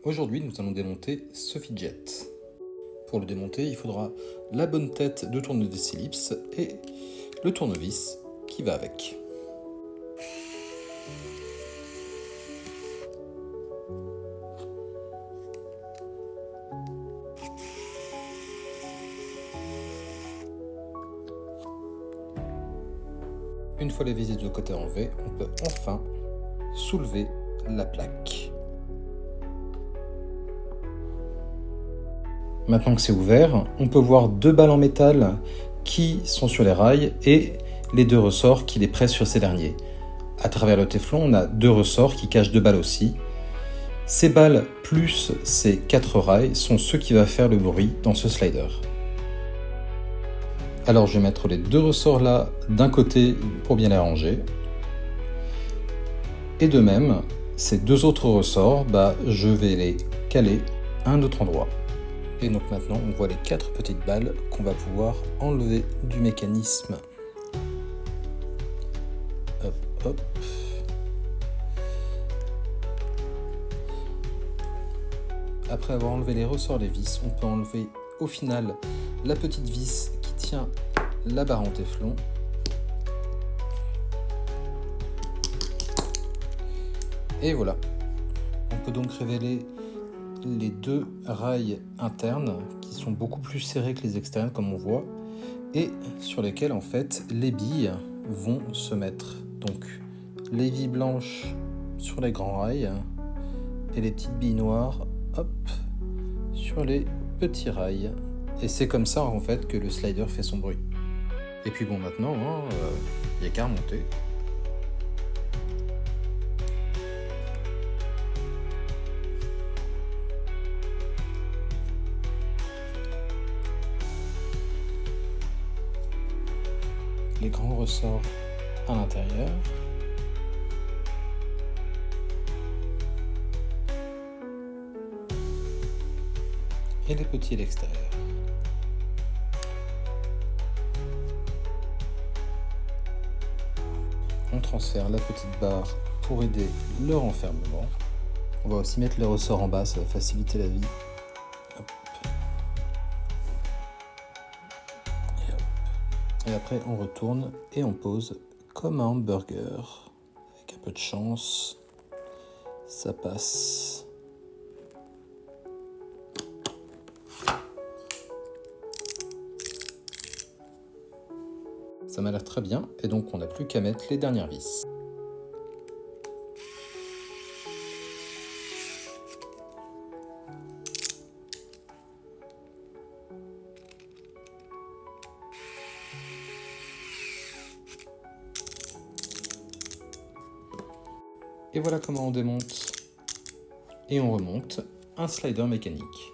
Aujourd'hui, nous allons démonter ce fidget. Pour le démonter, il faudra la bonne tête de tournevis ellipse et le tournevis qui va avec. Une fois les vis des deux côtés enlevés, on peut enfin soulever la plaque. Maintenant que c'est ouvert, on peut voir deux balles en métal qui sont sur les rails et les deux ressorts qui les pressent sur ces derniers. À travers le téflon, on a deux ressorts qui cachent deux balles aussi. Ces balles plus ces quatre rails sont ceux qui vont faire le bruit dans ce slider. Alors je vais mettre les deux ressorts là d'un côté pour bien les ranger. Et de même, ces deux autres ressorts, je vais les caler à un autre endroit. Et donc maintenant, on voit les quatre petites balles qu'on va pouvoir enlever du mécanisme. Hop, hop. Après avoir enlevé les ressorts des vis, on peut enlever au final la petite vis qui tient la barre en téflon. Et voilà. On peut donc révéler les deux rails internes qui sont beaucoup plus serrés que les externes comme on voit et sur lesquels en fait les billes vont se mettre. Donc les billes blanches sur les grands rails et les petites billes noires sur les petits rails. Et c'est comme ça en fait que le slider fait son bruit. Et puis bon, maintenant, il n'y a qu'à remonter. Les grands ressorts à l'intérieur. Et les petits à l'extérieur. On transfère la petite barre pour aider le renfermement. On va aussi mettre les ressorts en bas, ça va faciliter la vie. Hop. Et après on retourne et on pose comme un hamburger. Avec un peu de chance, ça passe. Ça m'a l'air très bien et donc on n'a plus qu'à mettre les dernières vis. Et voilà comment on démonte et on remonte un slider mécanique.